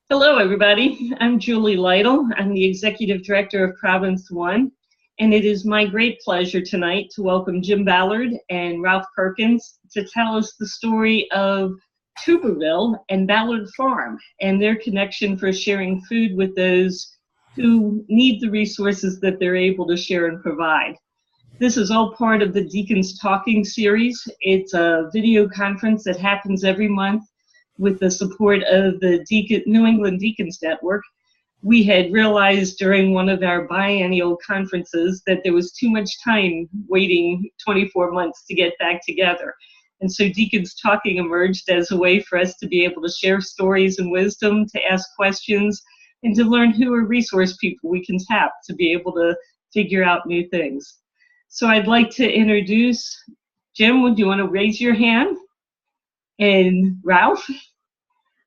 Hello, everybody. I'm Julie Lytle. I'm the Executive Director of Province 1, and it is my great pleasure tonight to welcome Jim Ballard and Ralph Perkins to tell us the story of Tuberville and Ballard Farm and their connection for sharing food with those who need the resources that they're able to share and provide. This is all part of the Deacons Talking series. It's a video conference that happens every month with the support of the New England Deacons Network. We had realized during one of our biennial conferences that there was too much time waiting 24 months to get back together. And so Deacons Talking emerged as a way for us to be able to share stories and wisdom, to ask questions, and to learn who are resource people we can tap to be able to figure out new things. So I'd like to introduce Jim. Would you want to raise your hand? And Ralph,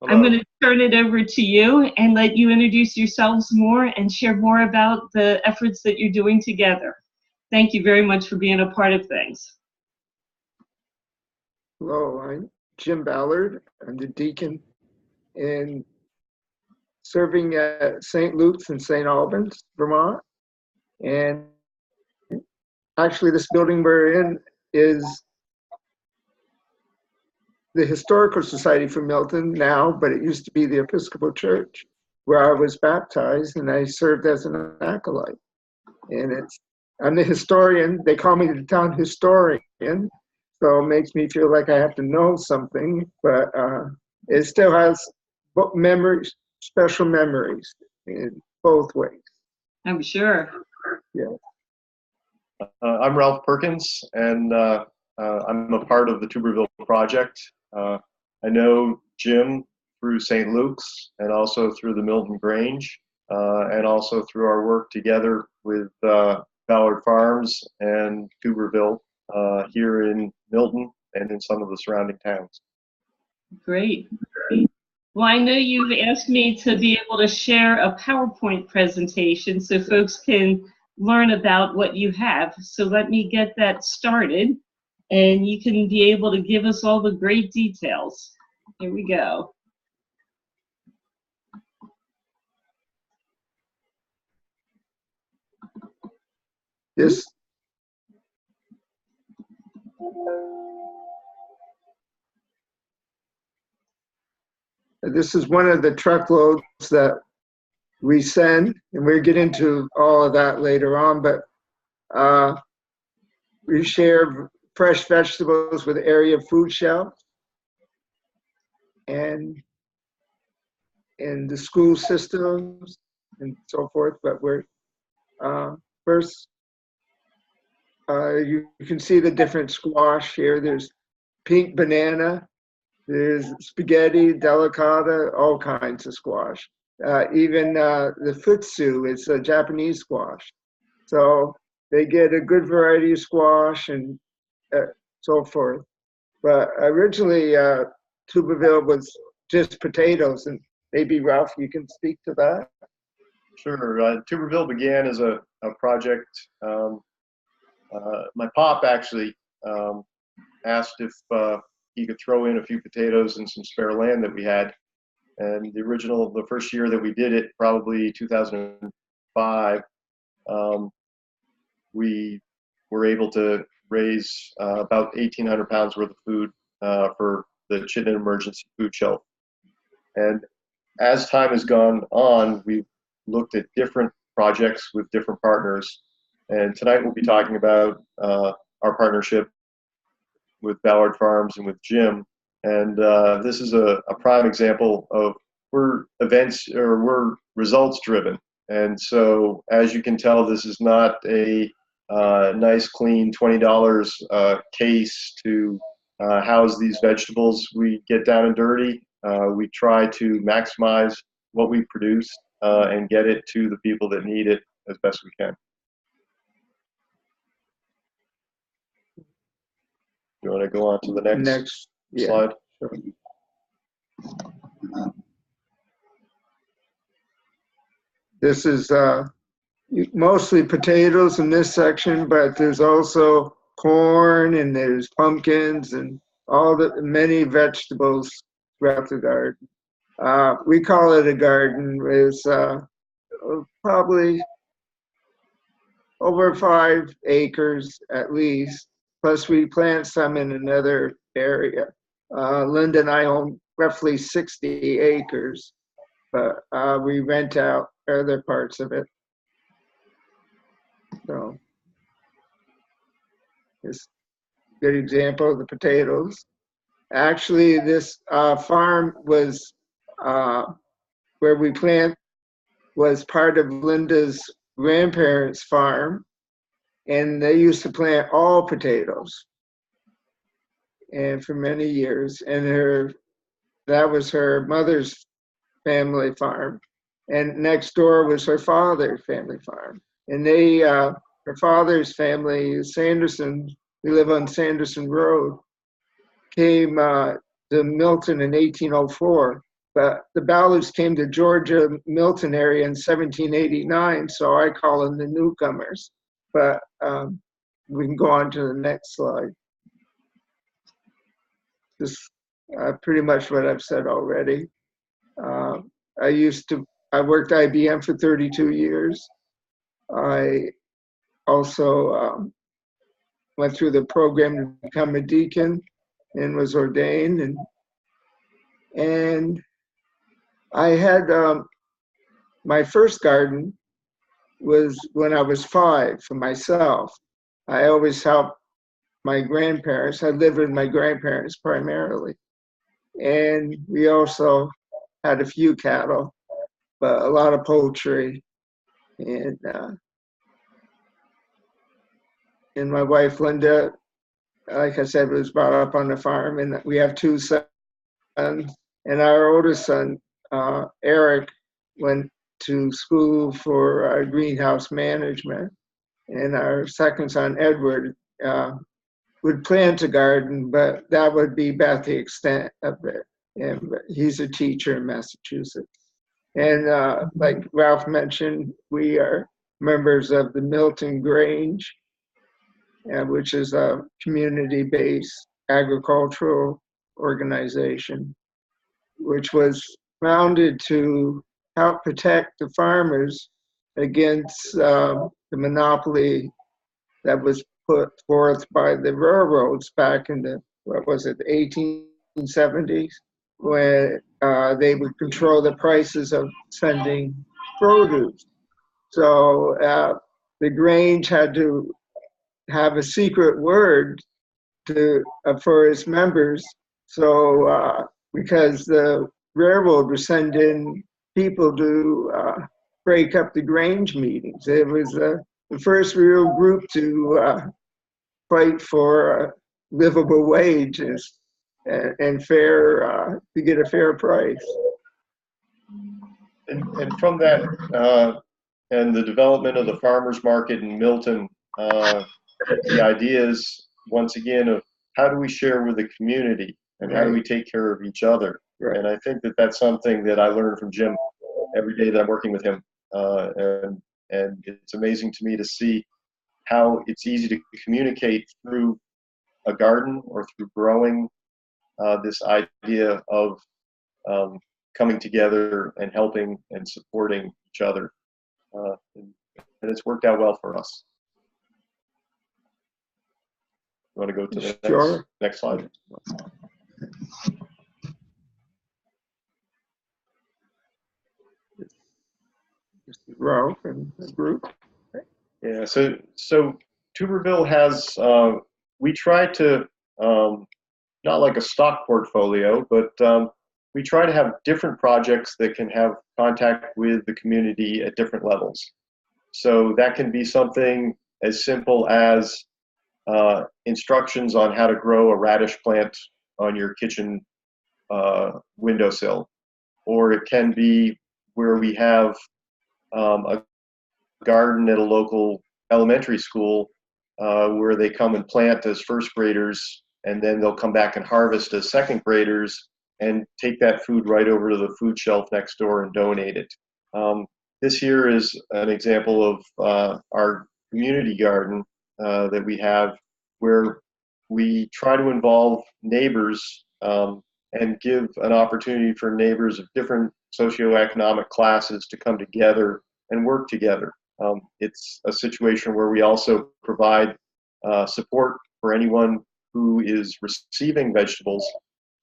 hello. I'm going to turn it over to you and let you introduce yourselves more and share more about the efforts that you're doing together. Thank you very much for being a part of things. Hello, I'm Jim Ballard. I'm the deacon in serving at St. Luke's in St. Albans, Vermont. And actually this building we're in is the Historical Society for Milton now, but it used to be the Episcopal Church where I was baptized, and I served as an acolyte. And I'm the historian. They call me the town historian, so it makes me feel like I have to know something, but it still has memories, special memories in both ways. I'm sure. Yeah. I'm Ralph Perkins, and I'm a part of the Tuberville project. I know Jim through St. Luke's and also through the Milton Grange, and also through our work together with Ballard Farms and Tuberville here in Milton and in some of the surrounding towns. Great. Well, I know you've asked me to be able to share a PowerPoint presentation so folks can learn about what you have. So let me get that started, and you can be able to give us all the great details. Here we go. This is one of the truckloads that we send, and we'll get into all of that later on, but we share fresh vegetables with area food shelves and in the school systems and so forth. But we're first, you can see the different squash here. There's pink banana, there's spaghetti, delicata, all kinds of squash. Even the futsu is a Japanese squash. So they get a good variety of squash and so forth. But originally, Tuberville was just potatoes, and maybe Ralph, you can speak to that. Sure. Tuberville began as a project. My pop actually asked if he could throw in a few potatoes and some spare land that we had. And the first year that we did it, probably 2005, we were able to raise about 1,800 pounds worth of food for the Chittenden Emergency Food Shelf. And as time has gone on, we've looked at different projects with different partners. And tonight we'll be talking about our partnership with Ballard Farms and with Jim. And this is a prime example of we're results driven. And so as you can tell, this is not a nice, clean $20 case to house these vegetables. We get down and dirty. We try to maximize what we produce and get it to the people that need it as best we can. You want to go on to the next slide? Sure. This is mostly potatoes in this section, but there's also corn and there's pumpkins and all the many vegetables throughout the garden. We call it a garden. It's probably over 5 acres at least. Plus we plant some in another area. Linda and I own roughly 60 acres, but we rent out other parts of it. So it's a good example of the potatoes. Actually, this farm was where we plant was part of Linda's grandparents' farm, and they used to plant all potatoes, and for many years. And that was her mother's family farm, and next door was her father's family farm. And her father's family, Sanderson, we live on Sanderson Road, came to Milton in 1804. But the Ballards came to Georgia, Milton area in 1789, so I call them the newcomers. But we can go on to the next slide. This is pretty much what I've said already. I worked IBM for 32 years. I also went through the program to become a deacon and was ordained. And I had my first garden was when I was 5 for myself. I always helped my grandparents. I lived with my grandparents primarily. And we also had a few cattle, but a lot of poultry. And my wife, Linda, like I said, was brought up on the farm. And we have 2 sons. And our oldest son, Eric, went to school for greenhouse management. And our second son, Edward, would plant a garden, but that would be about the extent of it. And he's a teacher in Massachusetts. And like Ralph mentioned, we are members of the Milton Grange, which is a community-based agricultural organization, which was founded to help protect the farmers against the monopoly that was put forth by the railroads back in the, 1870s, when they would control the prices of sending produce. So the Grange had to have a secret word for its members. So because the railroad would send in people to break up the Grange meetings. It was the first real group to fight for livable wages and fair, to get a fair price. And from that, and the development of the farmers market in Milton, the idea is, once again, of how do we share with the community and how do we take care of each other? Right. And I think that that's something that I learned from Jim every day that I'm working with him. And it's amazing to me to see how it's easy to communicate through a garden or through growing, this idea of coming together and helping and supporting each other. And it's worked out well for us. You want to go to the next slide? Ralph and the group. Yeah, so Tuberville has, we try to, not like a stock portfolio, but we try to have different projects that can have contact with the community at different levels. So that can be something as simple as instructions on how to grow a radish plant on your kitchen windowsill, or it can be where we have a garden at a local elementary school where they come and plant as first graders, and then they'll come back and harvest as second graders and take that food right over to the food shelf next door and donate it. This here is an example of our community garden that we have, where we try to involve neighbors and give an opportunity for neighbors of different socioeconomic classes to come together and work together. It's a situation where we also provide support for anyone who is receiving vegetables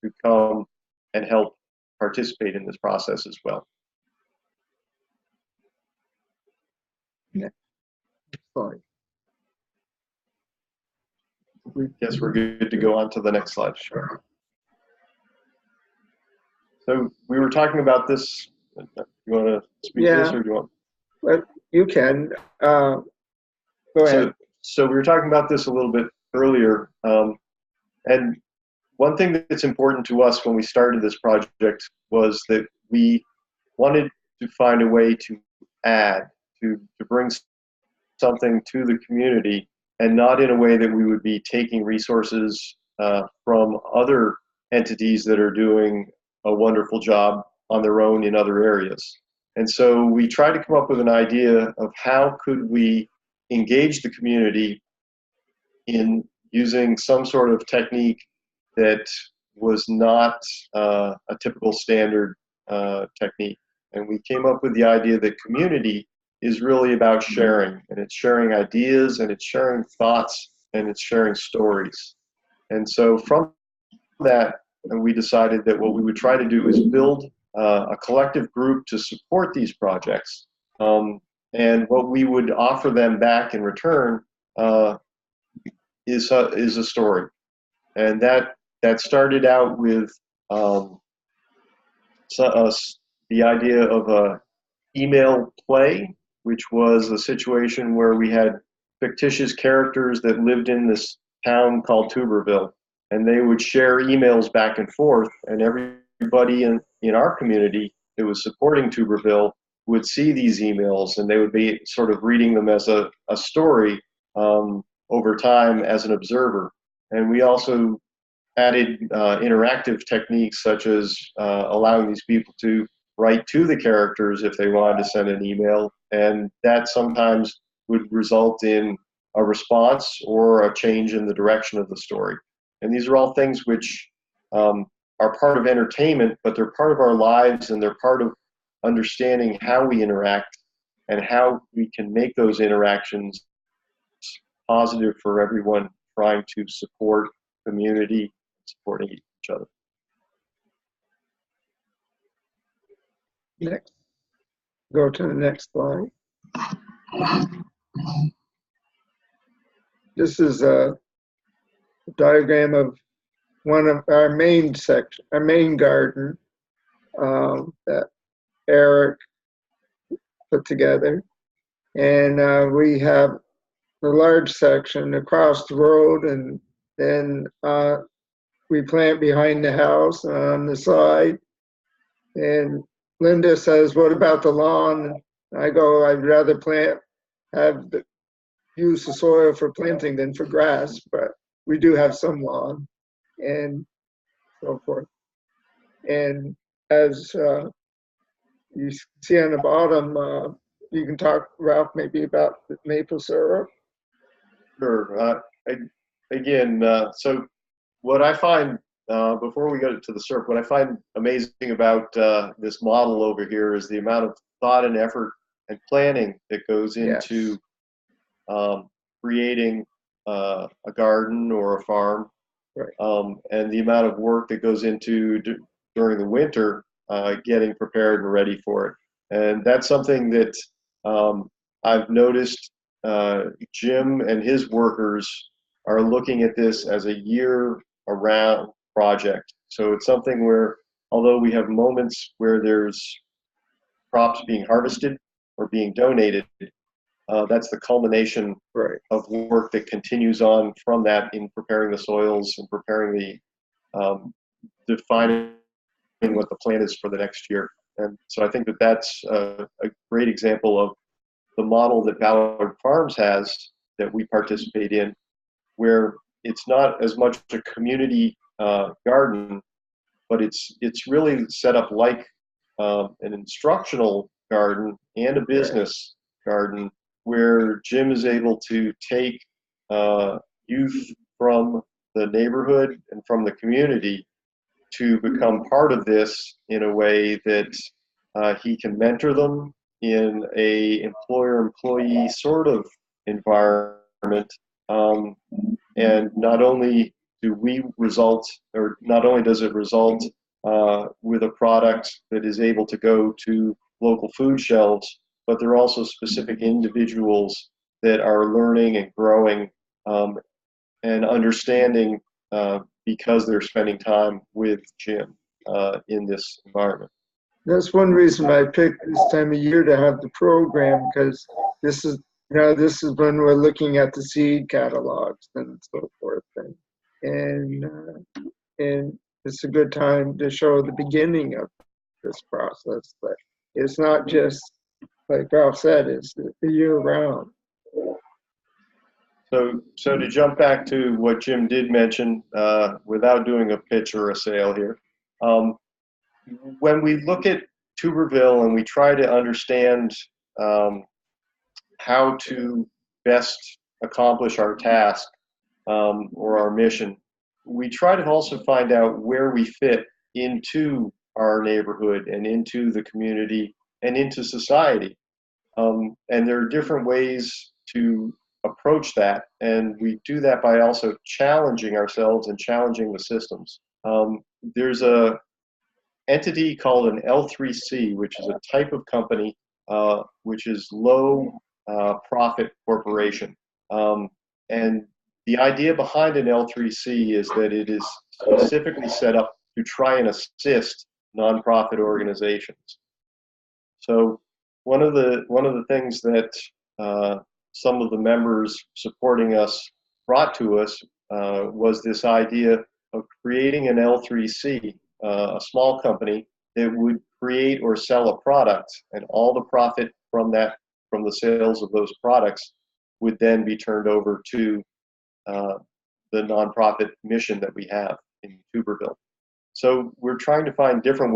to come and help participate in this process as well. Next slide. Yes, we're good to go on to the next slide. Sure. So we were talking about this. You want to speak to this, or do you want? Well, you can. Go ahead. So we were talking about this a little bit earlier, and one thing that's important to us when we started this project was that we wanted to find a way to add, to bring something to the community, and not in a way that we would be taking resources from other entities that are doing a wonderful job on their own in other areas. And so we tried to come up with an idea of how could we engage the community in using some sort of technique that was not a typical standard technique. And we came up with the idea that community is really about sharing, and it's sharing ideas, and it's sharing thoughts, and it's sharing stories. And so from that, we decided that what we would try to do is build a collective group to support these projects. And what we would offer them back in return is a story. And that started out with the idea of a email play, which was a situation where we had fictitious characters that lived in this town called Tuberville, and they would share emails back and forth, and everybody in our community that was supporting Tuberville would see these emails, and they would be sort of reading them as a story over time as an observer. And we also added interactive techniques such as allowing these people to write to the characters if they wanted to send an email, and that sometimes would result in a response or a change in the direction of the story. And these are all things which are part of entertainment, but they're part of our lives, and they're part of understanding how we interact and how we can make those interactions positive for everyone trying to support community, supporting each other. Next. Go to the next slide. This is a diagram of one of our main garden that Eric put together. And we have the large section across the road, and then we plant behind the house and on the side. And Linda says, what about the lawn? I go, I'd rather use the soil for planting than for grass, but we do have some lawn and so forth. And as you see on the bottom, you can talk, Ralph, maybe about the maple syrup. Sure. Again, so what I find, before we go to the syrup, what I find amazing about this model over here is the amount of thought and effort and planning that goes into creating a garden or a farm, right. And the amount of work that goes into during the winter getting prepared and ready for it. And that's something that I've noticed Jim and his workers are looking at this as a year-round project. So it's something where, although we have moments where there's crops being harvested or being donated, that's the culmination right. of work that continues on from that in preparing the soils and preparing defining what the plan is for the next year. And so I think that that's a great example of the model that Ballard Farms has that we participate in, where it's not as much a community garden, but it's really set up like an instructional garden and a business garden, where Jim is able to take youth from the neighborhood and from the community to become part of this in a way that he can mentor them in a employer-employee sort of environment. And not only does it result with a product that is able to go to local food shelves, but there are also specific individuals that are learning and growing and understanding because they're spending time with Jim in this environment. That's one reason I picked this time of year to have the program, because this is when we're looking at the seed catalogs and so forth, and it's a good time to show the beginning of this process. But it's not just, like Ralph said, it's year round. So to jump back to what Jim did mention, without doing a pitch or a sale here, when we look at Tuberville and we try to understand how to best accomplish our task or our mission, we try to also find out where we fit into our neighborhood and into the community and into society. And there are different ways to approach that, and we do that by also challenging ourselves and challenging the systems. There's a entity called an L3C, which is a type of company which is low profit corporation. And the idea behind an L3C is that it is specifically set up to try and assist nonprofit organizations. So one of the things that some of the members supporting us brought to us was this idea of creating an L3C, a small company that would create or sell a product, and all the profit from the sales of those products would then be turned over to the nonprofit mission that we have in Tuberville. So we're trying to find different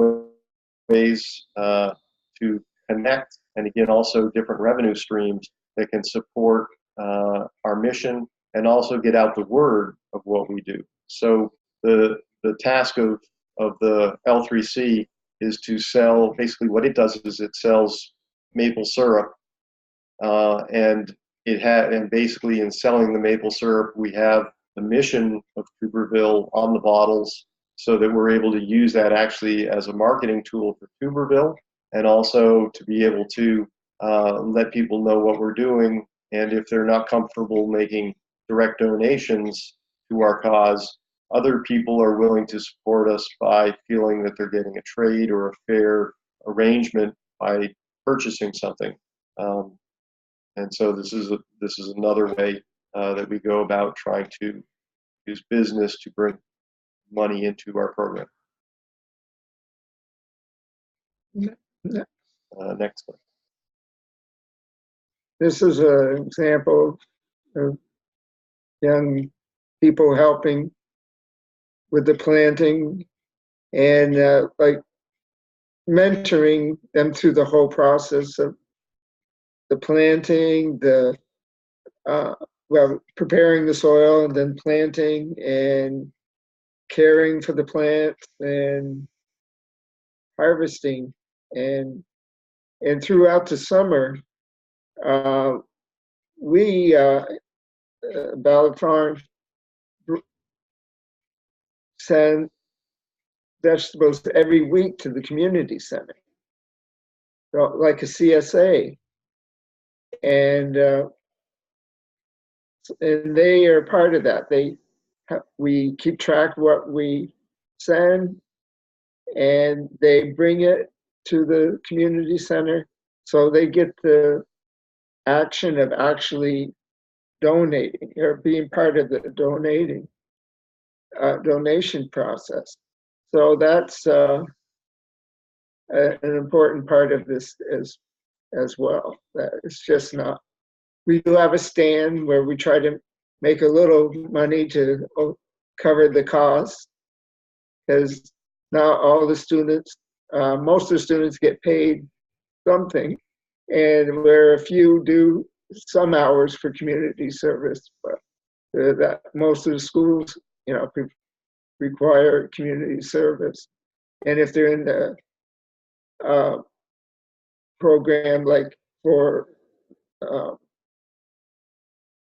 ways to connect, and again, also different revenue streams that can support our mission and also get out the word of what we do. So the task of the L3C is to sell, basically what it does is it sells maple syrup, and basically in selling the maple syrup, we have the mission of Tuberville on the bottles, so that we're able to use that actually as a marketing tool for Tuberville, and also to be able to let people know what we're doing. And if they're not comfortable making direct donations to our cause, other people are willing to support us by feeling that they're getting a trade or a fair arrangement by purchasing something. And so this is another way that we go about trying to use business to bring money into our program. Next one. This is an example of young people helping with the planting and like mentoring them through the whole process of the planting, preparing the soil and then planting and caring for the plants and harvesting. And throughout the summer, we Ballard Farm send vegetables every week to the community center, so like a CSA, and they are part of that. We keep track of what we send, and they bring it to the community center, so they get the action of actually donating or being part of the donation process. So that's an important part of this as well. That it's just not. We do have a stand where we try to make a little money to cover the costs, because not all the students, most of the students get paid something, and where a few do some hours for community service, but that most of the schools, require community service. And if they're in the program, like for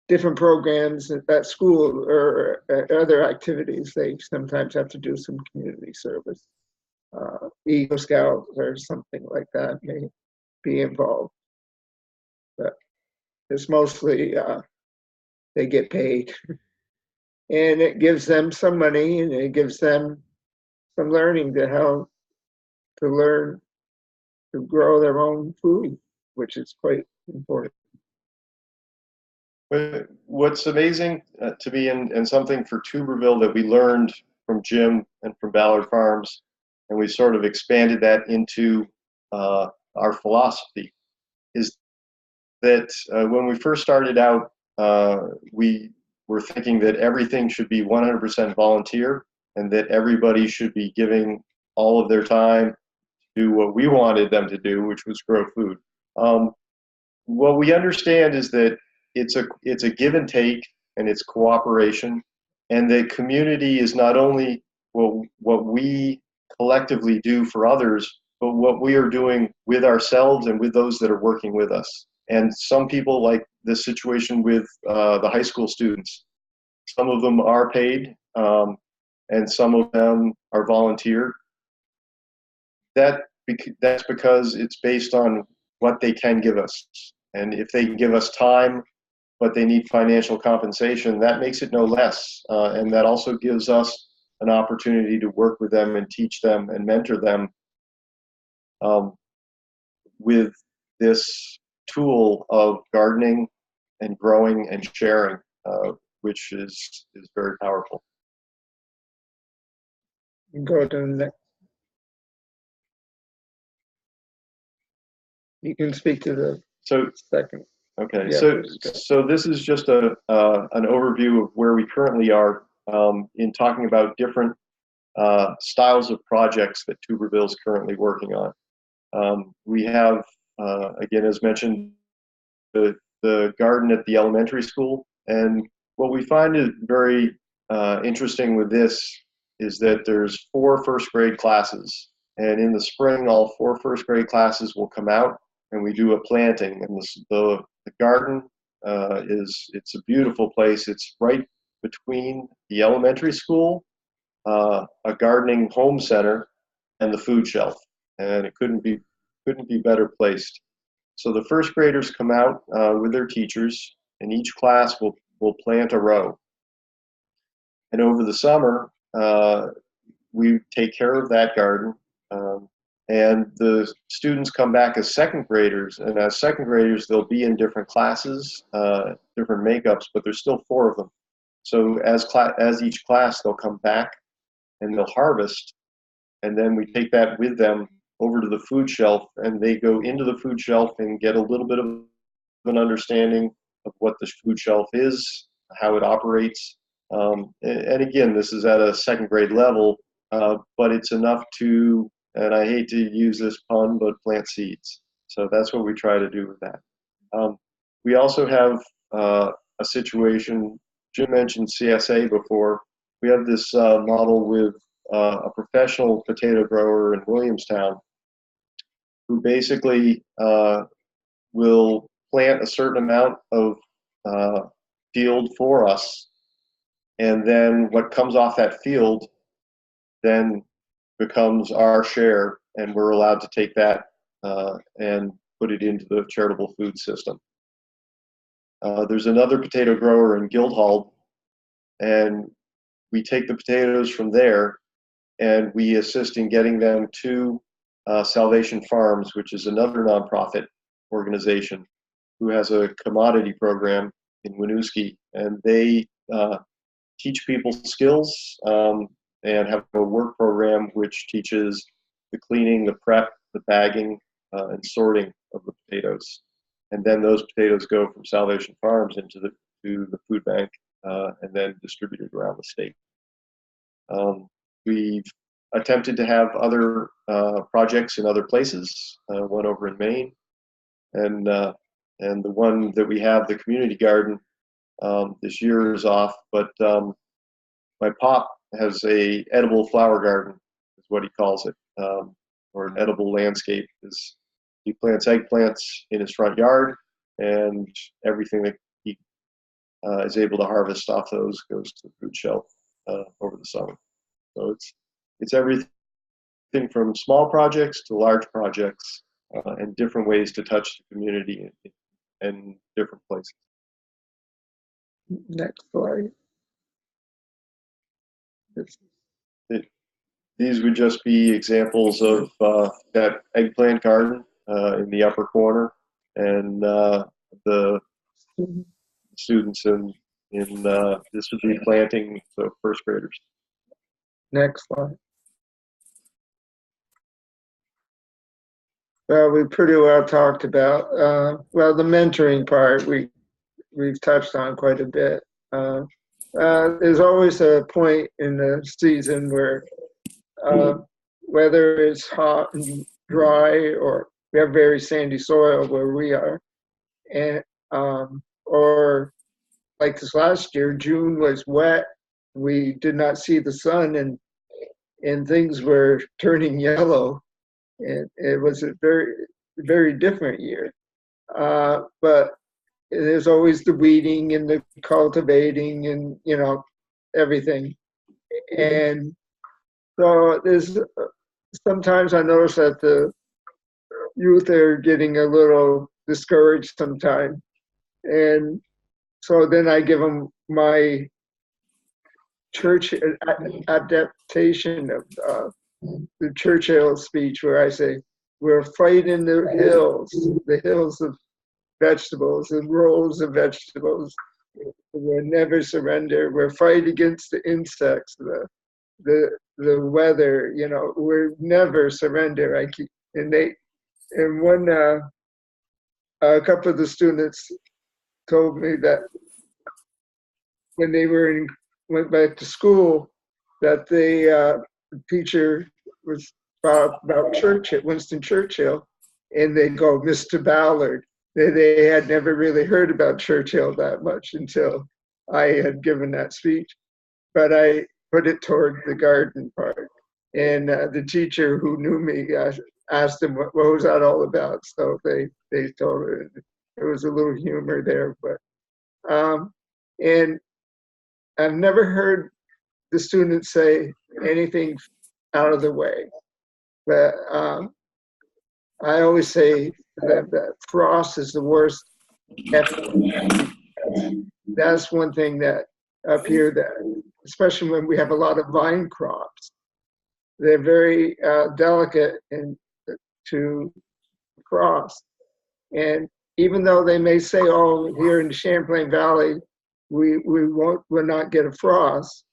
different programs at school or other activities, they sometimes have to do some community service. Eagle Scouts or something like that may be involved. But it's mostly they get paid. And it gives them some money, and it gives them some learning to help to learn to grow their own food, which is quite important. What's amazing to me, and something for Tuberville that we learned from Jim and from Ballard Farms, and we sort of expanded that into our philosophy, is that when we first started out, we were thinking that everything should be 100% volunteer, and that everybody should be giving all of their time to do what we wanted them to do, which was grow food. What we understand is that it's a give and take, and it's cooperation, and the community is not only what we collectively do for others, but what we are doing with ourselves and with those that are working with us. And some people, like this situation with the high school students, some of them are paid, and some of them are volunteer. That's because it's based on what they can give us. And if they can give us time, but they need financial compensation, that makes it no less. And that also gives us an opportunity to work with them and teach them and mentor them with this tool of gardening and growing and sharing, which is very powerful. Go to the next. You can speak to the second. Okay, Yeah, so this is just an overview of where we currently are in talking about different styles of projects that Tuberville is currently working on. We have, again, as mentioned, the garden at the elementary school, and what we find is very interesting with this is that there's 4 first grade classes, and in the spring all 4 first grade classes will come out and we do a planting. And the garden it's a beautiful place. It's right between the elementary school, a gardening home center, and the food shelf, and it couldn't be better placed. So the first graders come out with their teachers, and each class will plant a row. And over the summer, we take care of that garden. And the students come back as second graders, and as second graders, they'll be in different classes, different makeups, but there's still 4 of them. So as each class, they'll come back and they'll harvest, and then we take that with them over to the food shelf, and they go into the food shelf and get a little bit of an understanding of what the food shelf is, how it operates. And again, this is at a second grade level, but it's enough to, and I hate to use this pun, but plant seeds. So that's what we try to do with that. We also have a situation, Jim mentioned CSA before. We have this model with a professional potato grower in Williamstown who basically will plant a certain amount of field for us, and then what comes off that field then becomes our share, and we're allowed to take that and put it into the charitable food system. There's another potato grower in Guildhall, and we take the potatoes from there and we assist in getting them to Salvation Farms, which is another nonprofit organization who has a commodity program in Winooski, and they teach people skills and have a work program which teaches the cleaning, the prep, the bagging, and sorting of the potatoes. And then those potatoes go from Salvation Farms into the food bank and then distributed around the state. We've attempted to have other projects in other places, one over in Maine, and the one that we have, the community garden, this year is off, but my pop has a edible flower garden, is what he calls it, or an edible landscape. He plants eggplants in his front yard, and everything that he is able to harvest off those goes to the food shelf over the summer. So it's everything from small projects to large projects, and different ways to touch the community in different places. Next slide. These would just be examples of that eggplant garden in the upper corner, and the students in this would be planting, the first graders. Next slide. Well, we pretty well talked about, well, the mentoring part we've touched on quite a bit. There's always a point in the season where whether it's hot and dry, or we have very sandy soil where we are, and or like this last year, June was wet. We did not see the sun, and things were turning yellow. And it was a very, very different year. But there's always the weeding and the cultivating and, everything. And so sometimes I notice that the youth are getting a little discouraged sometimes. And so then I give them my church adaptation of the Churchill speech, where I say, we're fighting the hills of vegetables and rows of vegetables. We'll never surrender. We're fighting against the insects, the weather, we're never surrender. A couple of the students told me that when they went back to school, that the teacher was about Churchill, Winston Churchill, and they go, Mr. Ballard. They had never really heard about Churchill that much until I had given that speech, but I put it toward the garden part. And the teacher who knew me asked him what was that all about. So they told her. There was a little humor there, but and I've never heard the students say anything out of the way. But I always say that frost is the worst. That's one thing that up here, that especially when we have a lot of vine crops, they're very delicate to frost. And even though they may say, oh, here in the Champlain Valley, we'll not get a frost,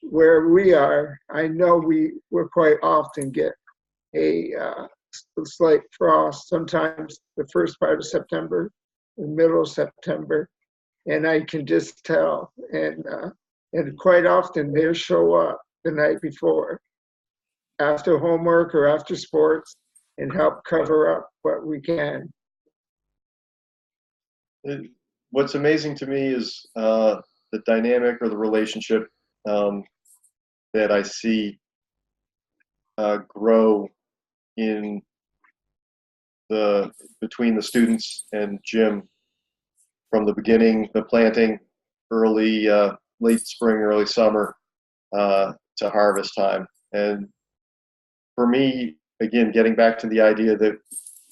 where we are, I know we quite often get a slight frost, sometimes the first part of September, the middle of September, and I can just tell. And quite often they'll show up the night before, after homework or after sports, and help cover up what we can. What's amazing to me is the dynamic or the relationship that I see grow between the students and Jim from the beginning, the planting, late spring, early summer, to harvest time. And for me, again, getting back to the idea that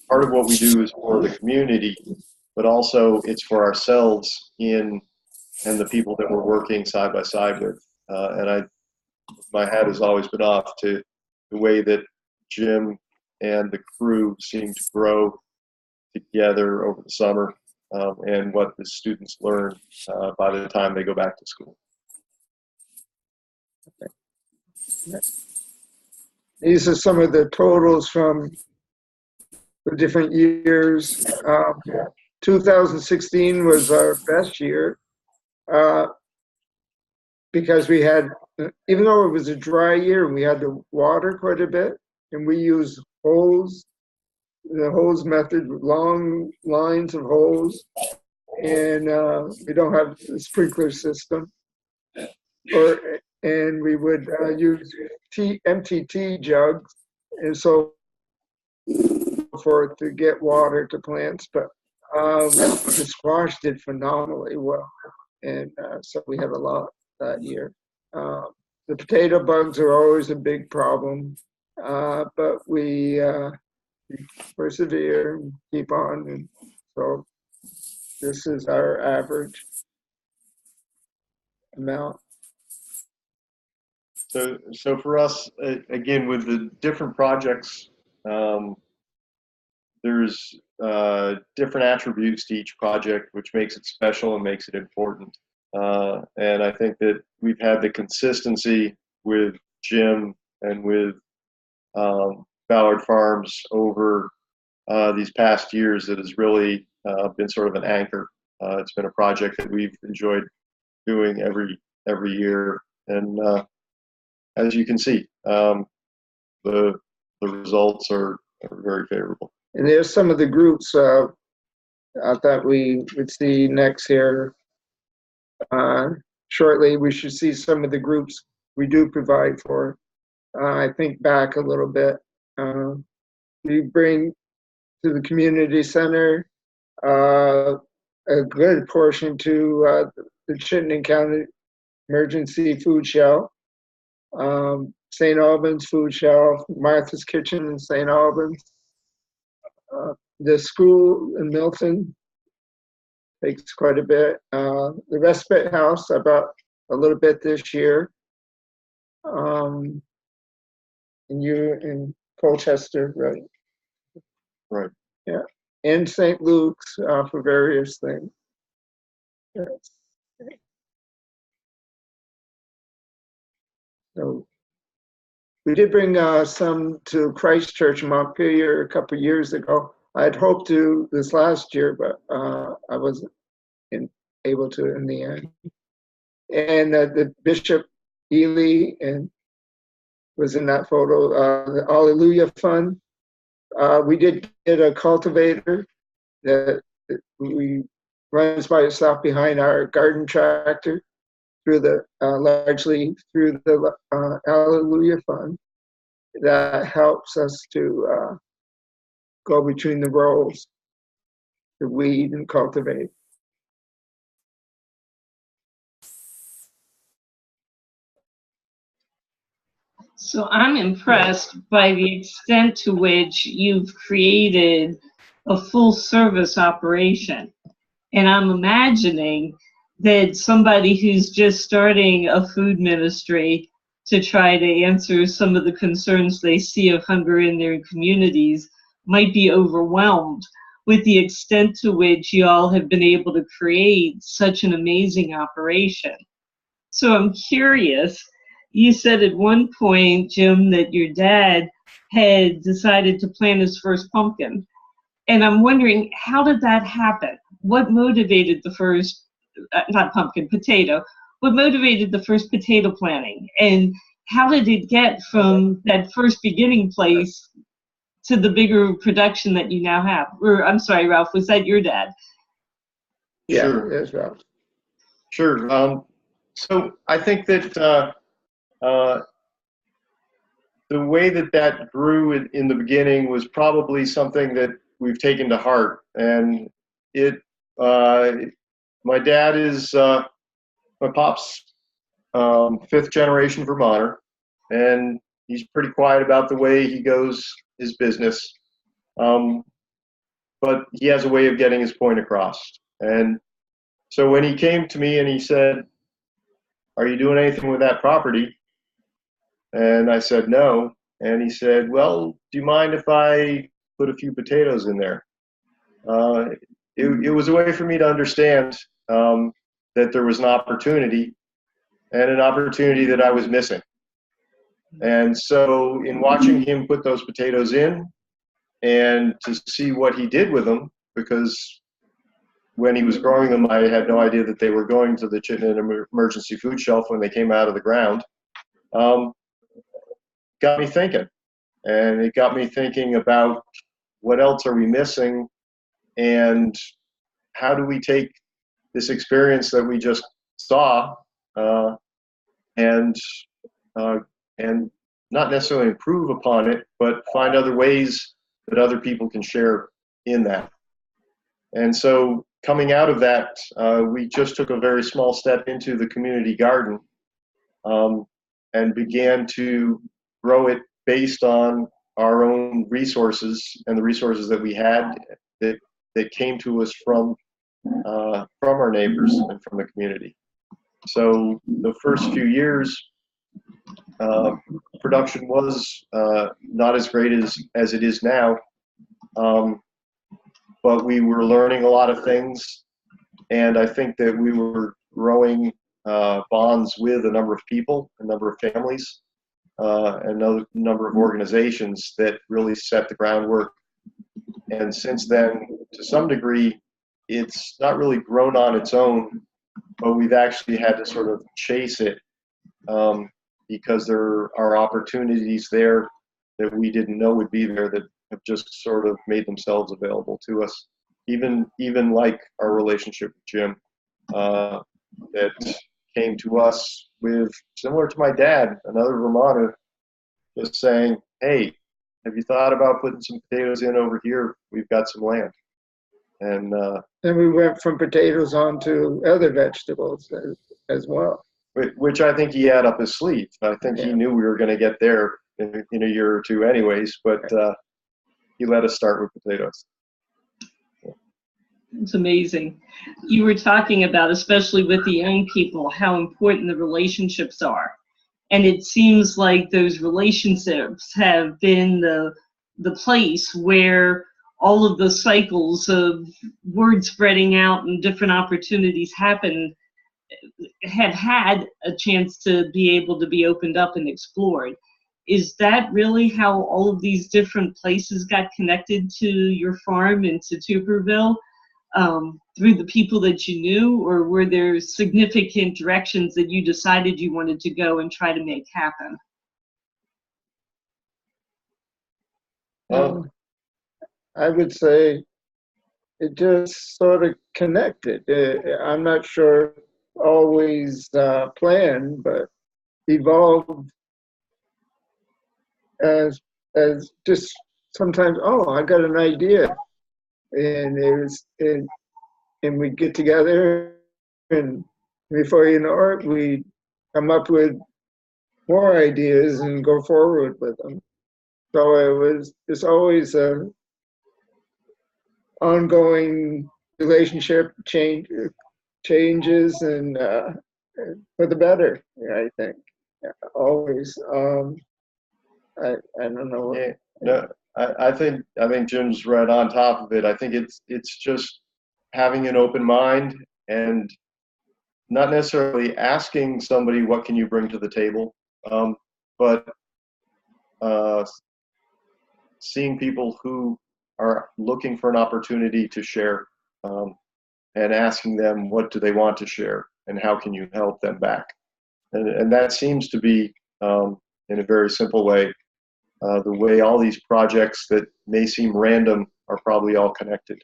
part of what we do is for the community, but also it's for ourselves and the people that we're working side by side with. And my hat has always been off to the way that Jim and the crew seem to grow together over the summer, and what the students learn by the time they go back to school. These are some of the totals from the different years. 2016 was our best year because we had, even though it was a dry year, we had to water quite a bit, and we used hose, the hose method, long lines of hose, and we don't have a sprinkler system. and we would use empty tea jugs and so forth to get water to plants. But the squash did phenomenally well, and so we had a lot that year. The potato bugs are always a big problem, but we persevere and keep on, and so this is our average amount. So for us, again, with the different projects, there's different attributes to each project, which makes it special and makes it important. And I think that we've had the consistency with Jim and with Ballard Farms over these past years that has really been sort of an anchor. It's been a project that we've enjoyed doing every year, and as you can see, the results are very favorable. And there's some of the groups I thought we would see next here. Shortly, we should see some of the groups we do provide for. I think back a little bit. We bring to the community center a good portion to the Chittenden County Emergency Food Shelf, St. Albans Food Shelf, Martha's Kitchen in St. Albans. The school in Milton takes quite a bit. The respite house, I brought a little bit this year. And you in Colchester, right? Right. Yeah. And St. Luke's for various things. Yes. So we did bring some to Christ Church Montpelier a couple of years ago. I'd hoped to this last year, but I wasn't able to in the end. And the Bishop Ely and was in that photo. The Alleluia Fund. We did get a cultivator that we runs by itself behind our garden tractor through the largely through the Alleluia Fund. That helps us to go between the rows to weed and cultivate. So I'm impressed by the extent to which you've created a full service operation. And I'm imagining that somebody who's just starting a food ministry to try to answer some of the concerns they see of hunger in their communities might be overwhelmed with the extent to which you all have been able to create such an amazing operation. So I'm curious, you said at one point, Jim, that your dad had decided to plant his first pumpkin. And I'm wondering, how did that happen? What motivated the first, not pumpkin, potato? What motivated the first potato planting? And how did it get from that first beginning place to the bigger production that you now have? Or, I'm sorry, Ralph, was that your dad? Yeah, Sure. that's Ralph. Sure. So I think that the way that grew in the beginning was probably something that we've taken to heart. And my dad is my pop's fifth generation Vermonter, and he's pretty quiet about the way he goes his business. But he has a way of getting his point across. And so when he came to me and he said, "Are you doing anything with that property?" And I said, "No." And he said, "Well, do you mind if I put a few potatoes in there?" It was a way for me to understand that there was an opportunity, and an opportunity that I was missing. And so in watching him put those potatoes in and to see what he did with them, because when he was growing them, I had no idea that they were going to the Chittenden Emergency Food Shelf when they came out of the ground, got me thinking. And it got me thinking about what else are we missing, and how do we take this experience that we just saw and uh, and not necessarily improve upon it, but find other ways that other people can share in that. And so coming out of that, we just took a very small step into the community garden, and began to grow it based on our own resources and the resources that we had that came to us from our neighbors and from the community. So the first few years, production was not as great as it is now, but we were learning a lot of things, and I think that we were growing bonds with a number of people, a number of families, and a number of organizations that really set the groundwork. And since then, to some degree, it's not really grown on its own, but we've actually had to sort of chase it, because there are opportunities there that we didn't know would be there that have just sort of made themselves available to us. Even like our relationship with Jim, that came to us with, similar to my dad, another Vermonter, just saying, hey, have you thought about putting some potatoes in over here? We've got some land. And then we went from potatoes on to other vegetables as well. Which I think he had up his sleeve. I think he knew we were going to get there in a year or two anyways, but he let us start with potatoes. It's amazing. You were talking about, especially with the young people, how important the relationships are. And it seems like those relationships have been the place where all of the cycles of word spreading out and different opportunities happen, have had a chance to be able to be opened up and explored. Is that really how all of these different places got connected to your farm and to Tuberville? Through the people that you knew, or were there significant directions that you decided you wanted to go and try to make happen? I would say it just sort of connected. I'm not sure always planned, but evolved as just sometimes, oh, I got an idea. And we get together, and before you know it, we come up with more ideas and go forward with them. So it's always a ongoing relationship changes and for the better, I think. Always. I don't know. Yeah, no, I think Jim's right on top of it. I think it's just having an open mind and not necessarily asking somebody, what can you bring to the table, but seeing people who are looking for an opportunity to share, and asking them what do they want to share and how can you help them back. And that seems to be, in a very simple way, the way all these projects that may seem random are probably all connected.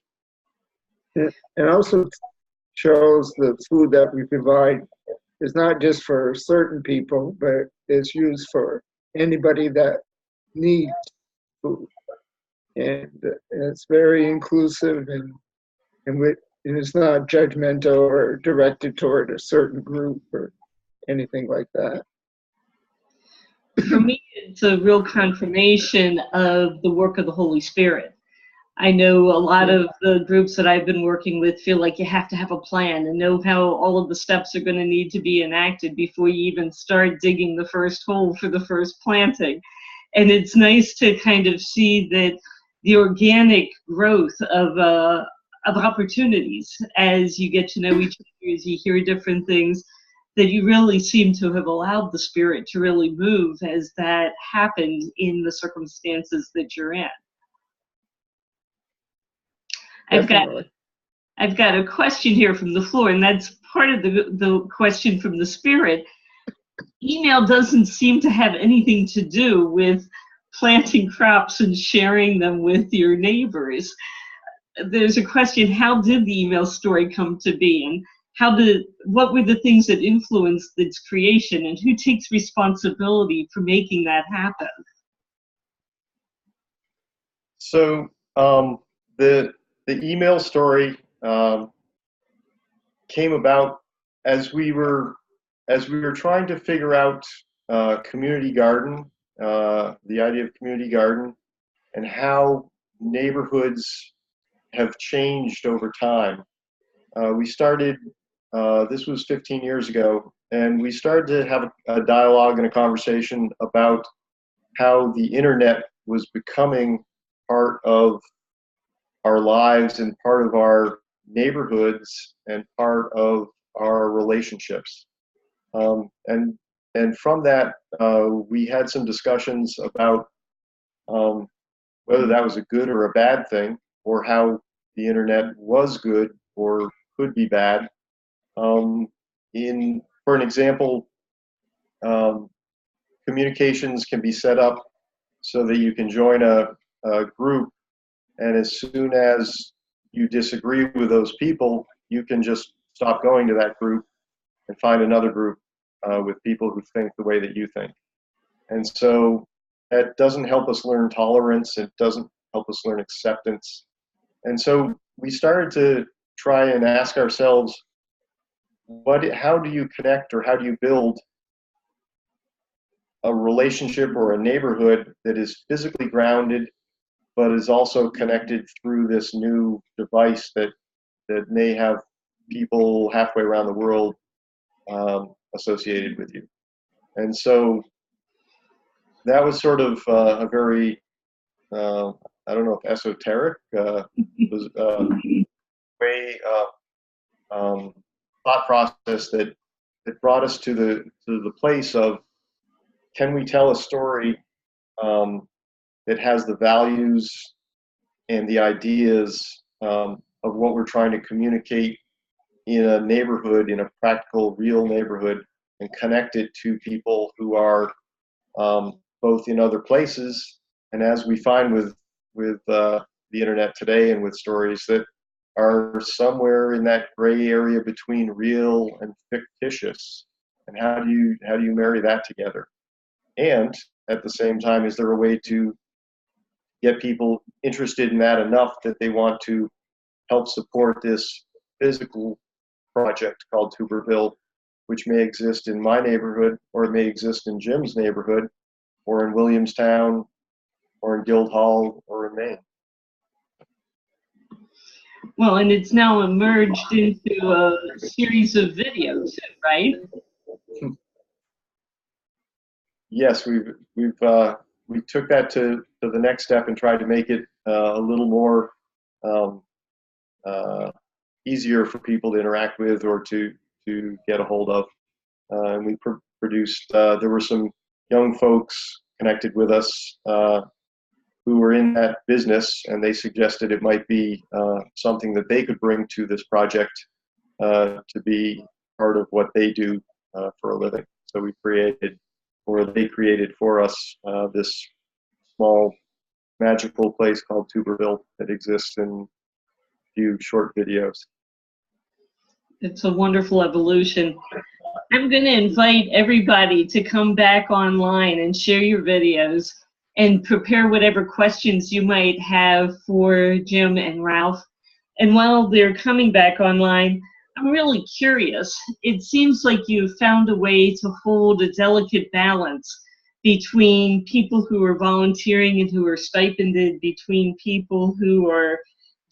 It also shows the food that we provide is not just for certain people, but it's used for anybody that needs food. And it's very inclusive, and it's not judgmental or directed toward a certain group or anything like that. For me, it's a real confirmation of the work of the Holy Spirit. I know a lot of the groups that I've been working with feel like you have to have a plan and know how all of the steps are going to need to be enacted before you even start digging the first hole for the first planting. And it's nice to kind of see that the organic growth of opportunities as you get to know each other, as you hear different things, that you really seem to have allowed the Spirit to really move as that happened in the circumstances that you're in. I've got a question here from the floor, and that's part of the question from the Spirit. Email doesn't seem to have anything to do with planting crops and sharing them with your neighbors. There's a question, how did the email story come to be? And what were the things that influenced its creation, and who takes responsibility for making that happen? So the email story came about as we were trying to figure out community garden, the idea of community garden, and how neighborhoods have changed over time. We started, this was 15 years ago, and we started to have a dialogue and a conversation about how the internet was becoming part of our lives and part of our neighborhoods and part of our relationships. And from that, we had some discussions about whether that was a good or a bad thing, or how the internet was good or could be bad. For an example, communications can be set up so that you can join a group, and as soon as you disagree with those people, you can just stop going to that group and find another group with people who think the way that you think. And so that doesn't help us learn tolerance. It doesn't help us learn acceptance. And so we started to try and ask ourselves, how do you connect, or how do you build a relationship or a neighborhood that is physically grounded, but is also connected through this new device that may have people halfway around the world associated with you. And so that was sort of a very, I don't know if esoteric was way thought process that brought us to the place of, can we tell a story that has the values and the ideas of what we're trying to communicate in a neighborhood, in a practical, real neighborhood, and connect it to people who are both in other places, and as we find with the internet today, and with stories that are somewhere in that gray area between real and fictitious. And how do you marry that together? And at the same time, is there a way to get people interested in that enough that they want to help support this physical project called Tuberville, which may exist in my neighborhood, or it may exist in Jim's neighborhood, or in Williamstown, or in Guildhall, or in Maine? Well, and it's now emerged into a series of videos, right? Yes, we took that to the next step and tried to make it a little more easier for people to interact with, or to get a hold of. And we produced. There were some young folks connected with us who were in that business, and they suggested it might be something that they could bring to this project to be part of what they do for a living. So we created, or they created for us, this small magical place called Tuberville that exists in a few short videos. It's a wonderful evolution. I'm going to invite everybody to come back online and share your videos and prepare whatever questions you might have for Jim and Ralph. And while they're coming back online, I'm really curious. It seems like you've found a way to hold a delicate balance between people who are volunteering and who are stipended, between people who are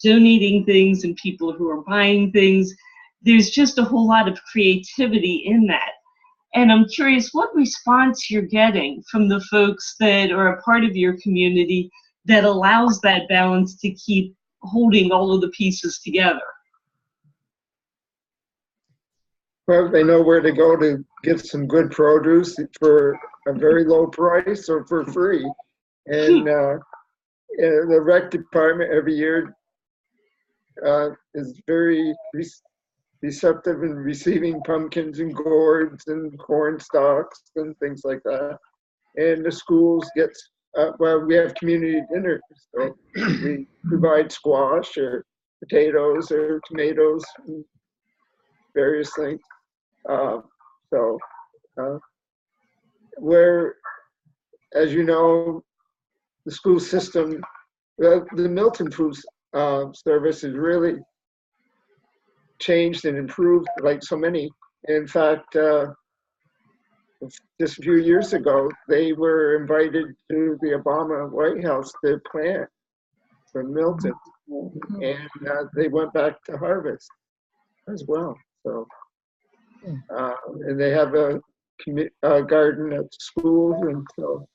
donating things and people who are buying things. There's just a whole lot of creativity in that. And I'm curious what response you're getting from the folks that are a part of your community that allows that balance to keep holding all of the pieces together. Well, they know where to go to get some good produce for a very low price or for free. And the rec department every year is very receptive in receiving pumpkins and gourds and corn stalks and things like that. And the schools get, well, we have community dinners, so we provide squash or potatoes or tomatoes. various things. Where, as you know, the school system, the Milton Food Service has really changed and improved like so many. In fact, just a few years ago, they were invited to the Obama White House to plant from Milton, and they went back to harvest as well. So, and they have a garden at school, and so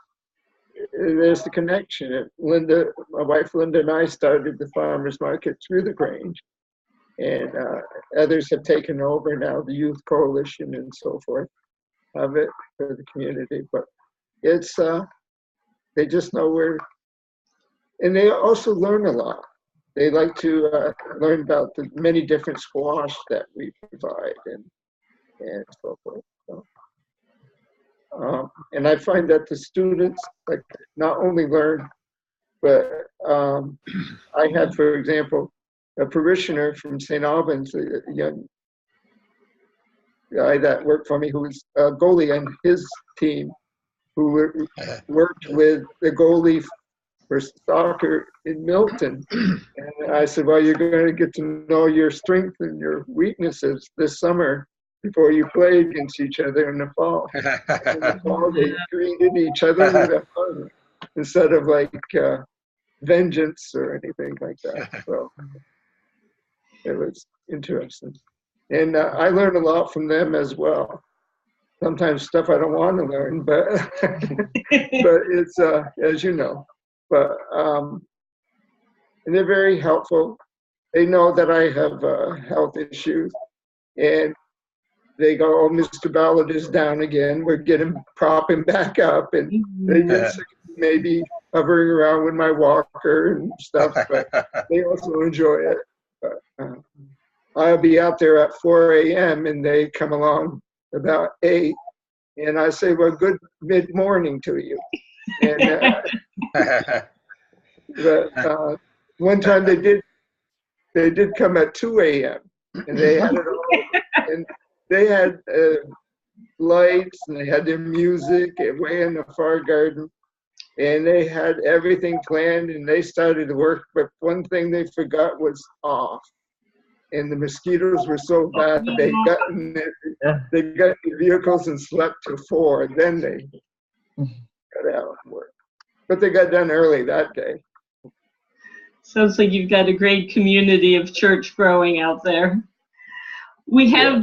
there's the connection. Linda, my wife Linda, and I started the farmers market through the Grange, and others have taken over now, the Youth Coalition and so forth, have it for the community. But it's they just know where, and they also learn a lot. They like to learn about the many different squash that we provide and so forth. So, and I find that the students like not only learn, but I had, for example, a parishioner from St. Albans, a young guy that worked for me who was a goalie on his team, who worked with the goalie for soccer in Milton. And I said, well, you're going to get to know your strengths and your weaknesses this summer before you play against each other in the fall. In the fall, they greeted each other with a hug instead of like vengeance or anything like that. So it was interesting. And I learned a lot from them as well. Sometimes stuff I don't want to learn, but but it's as you know. But and they're very helpful. They know that I have health issues, and they go, "Oh, Mr. Ballard is down again. We're getting prop him back up," and they get sick of maybe hovering around with my walker and stuff. But they also enjoy it. But, I'll be out there at 4 a.m. and they come along about 8, and I say, "Well, good mid-morning to you." And but one time they did come at 2 a.m. and they had it all, and they had lights and they had their music way in the far garden, and they had everything planned and they started to work. But one thing they forgot was off. And the mosquitoes were so bad, they got in the vehicles and slept till 4, and then they got out and worked. But they got done early that day. Sounds like you've got a great community of church growing out there. We have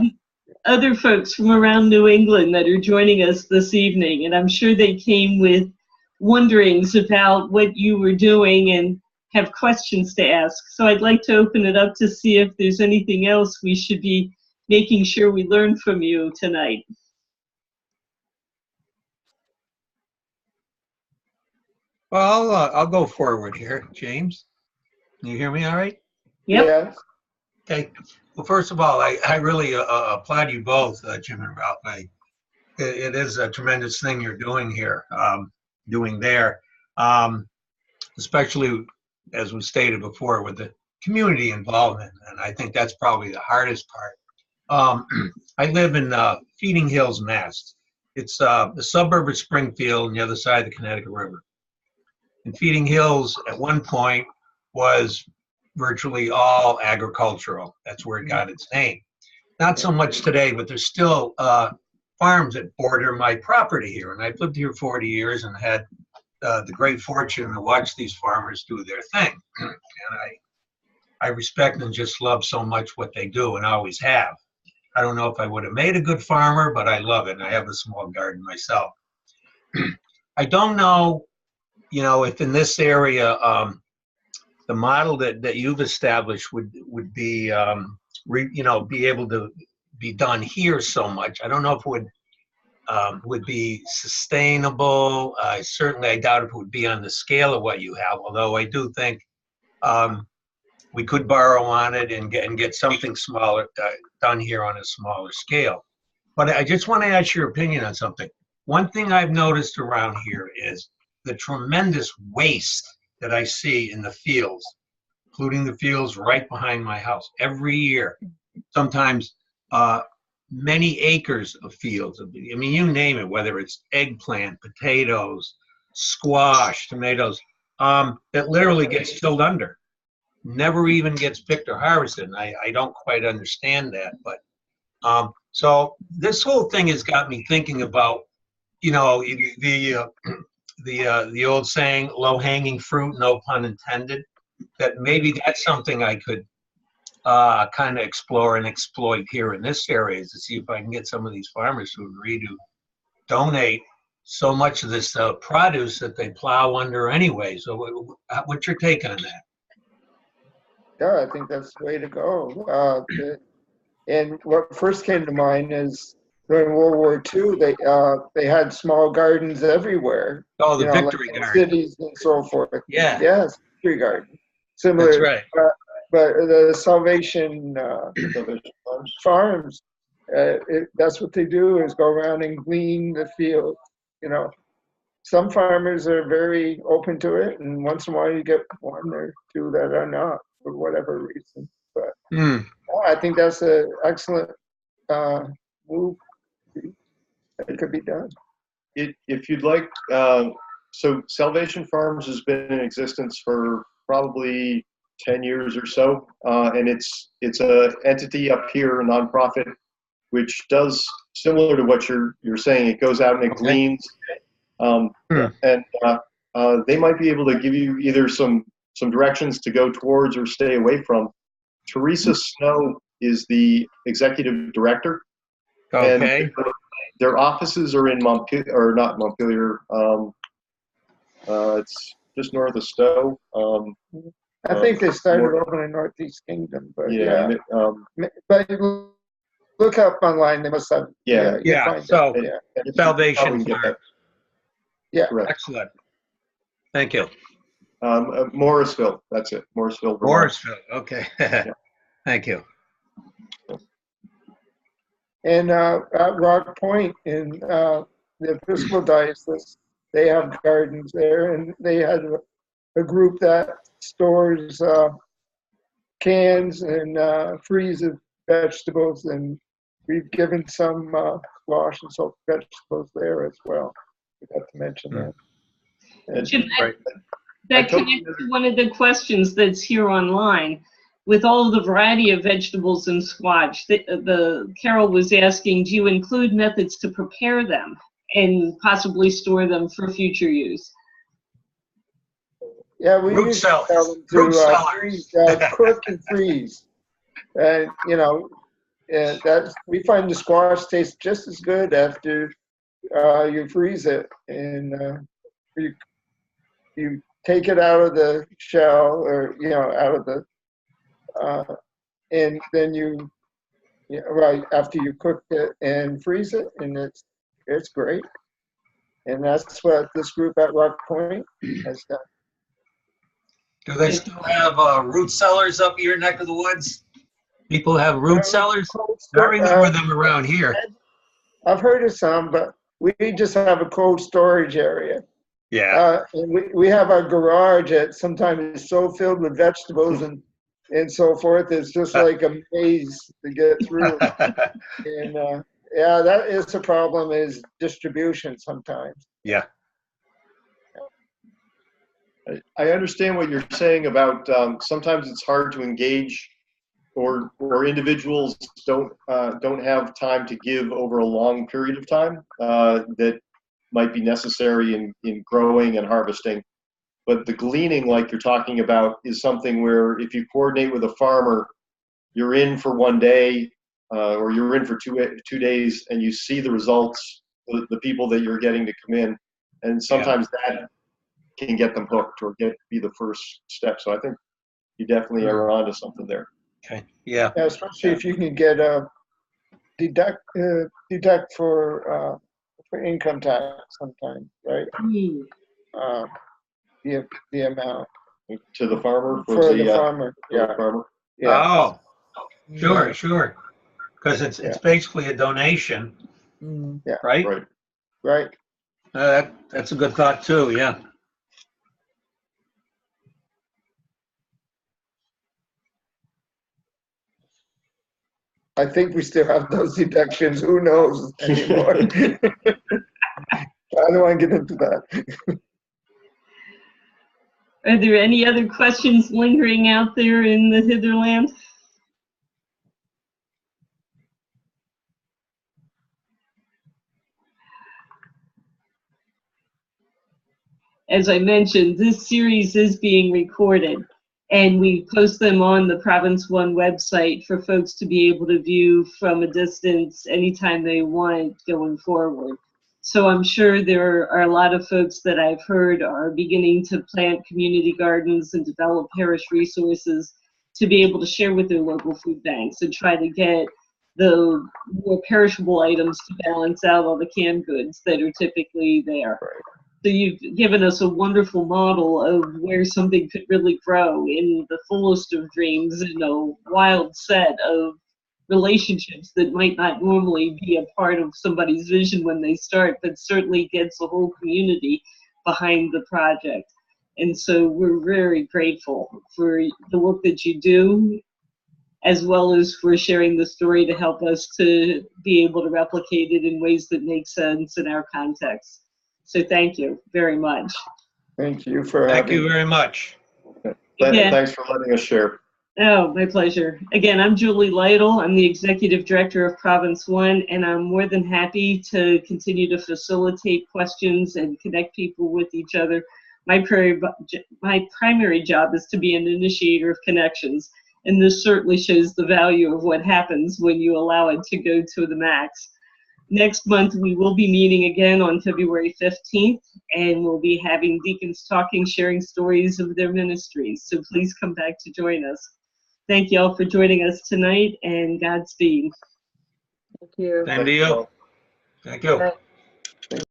other folks from around New England that are joining us this evening, and I'm sure they came with wonderings about what you were doing and have questions to ask. So I'd like to open it up to see if there's anything else we should be making sure we learn from you tonight. Well, I'll go forward here, James. Can you hear me all right? Yep. Yes. Okay. Well, first of all, I really applaud you both, Jim and Ralph. It is a tremendous thing you're doing here, doing there, especially as was stated before with the community involvement. And I think that's probably the hardest part. I live in Feeding Hills, Mass. It's the suburb of Springfield on the other side of the Connecticut River. And Feeding Hills at one point was virtually all agricultural. That's where it got its name. Not so much today, but there's still farms that border my property here. And I've lived here 40 years and had the great fortune to watch these farmers do their thing. And I respect and just love so much what they do and always have. I don't know if I would have made a good farmer, but I love it. And I have a small garden myself. I don't know, if in this area, the model that you've established would be, be able to be done here so much. I don't know if it would be sustainable. Certainly, I doubt if it would be on the scale of what you have, although I do think we could borrow on it and get something smaller done here on a smaller scale. But I just want to ask your opinion on something. One thing I've noticed around here is the tremendous waste that I see in the fields, including the fields right behind my house every year. Sometimes many acres of fields. I mean, you name it, whether it's eggplant, potatoes, squash, tomatoes, that literally gets tilled under. Never even gets picked or harvested. And I don't quite understand that. But so this whole thing has got me thinking about, you know, the old saying, low-hanging fruit, no pun intended, that maybe that's something I could kind of explore and exploit here in this area, is to see if I can get some of these farmers to agree to donate so much of this produce that they plow under anyway. So what's your take on that? Yeah, I think that's the way to go. And what first came to mind is during World War II, they had small gardens everywhere. Oh, the Victory like Garden. Cities and so forth. Yeah. Yes, Victory Garden. Similar. That's right. But the Salvation Farms, that's what they do, is go around and glean the field. You know, some farmers are very open to it, and once in a while you get one or two that are not, for whatever reason. But I think that's an excellent move that could be done. If you'd like, so Salvation Farms has been in existence for probably 10 years or so, and it's a entity up here, a nonprofit, which does similar to what you're saying. It goes out and it gleans, and they might be able to give you either some directions to go towards or stay away from. Teresa Snow is the executive director. Okay. And their offices are in Montpelier, or not Montpelier. It's just north of Stowe. I think they started over in Northeast Kingdom, but but look up online. They must have. So Salvation. Yeah. Correct. Excellent. Thank you. Morrisville. That's it. Morrisville. Vermont. Morrisville. Okay. Thank you. And at Rock Point in the Episcopal Diocese, they have gardens there, and they had a group that stores cans and freezes vegetables, and we've given some squash and so vegetables there as well. Forgot to mention that. Jim, that connects to one of the questions that's here online. With all the variety of vegetables and squash, the Carol was asking, do you include methods to prepare them and possibly store them for future use? Yeah, we usually tell them to freeze, cook and freeze. And, you know, we find the squash tastes just as good after you freeze it. And you take it out of the shell, or, you know, out of the, and then after you cook it and freeze it, and it's great. And that's what this group at Rock Point has done. Do they still have root cellars up your neck of the woods? People have root cellars? I remember them around here. I've heard of some, but we just have a cold storage area. Yeah. And we have our garage that sometimes is so filled with vegetables and so forth. It's just like a maze to get through. And that is the problem, is distribution sometimes. Yeah. I understand what you're saying about sometimes it's hard to engage, or individuals don't have time to give over a long period of time that might be necessary in growing and harvesting. But the gleaning, like you're talking about, is something where if you coordinate with a farmer, you're in for one day or you're in for 2 days, and you see the results, the people that you're getting to come in, and sometimes that can get them hooked or be the first step. So I think you definitely are onto something there. Okay. Yeah. Especially if you can get a deduct for income tax sometimes, right? The amount to the farmer for the farmer. Yeah. Farmer. Yeah. Oh, sure. Because it's basically a donation. Yeah. Right. Right. That's a good thought too. Yeah. I think we still have those deductions. Who knows anymore? I don't want to get into that. Are there any other questions lingering out there in the hitherland? As I mentioned, this series is being recorded, and we post them on the Province One website for folks to be able to view from a distance anytime they want going forward. So I'm sure there are a lot of folks that I've heard are beginning to plant community gardens and develop parish resources to be able to share with their local food banks and try to get the more perishable items to balance out all the canned goods that are typically there. So you've given us a wonderful model of where something could really grow in the fullest of dreams in a wild set of relationships that might not normally be a part of somebody's vision when they start, but certainly gets a whole community behind the project. And so we're very grateful for the work that you do, as well as for sharing the story to help us to be able to replicate it in ways that make sense in our context. So thank you very much. Thank you for Thank having you very much. Thanks for letting us share. Oh, my pleasure. Again, I'm Julie Lytle. I'm the Executive Director of Province One, and I'm more than happy to continue to facilitate questions and connect people with each other. My primary job is to be an initiator of connections, and this certainly shows the value of what happens when you allow it to go to the max. Next month, we will be meeting again on February 15th, and we'll be having deacons talking, sharing stories of their ministries. So please come back to join us. Thank you all for joining us tonight, and Godspeed. Thank you. Same to you. Thank you. Good night.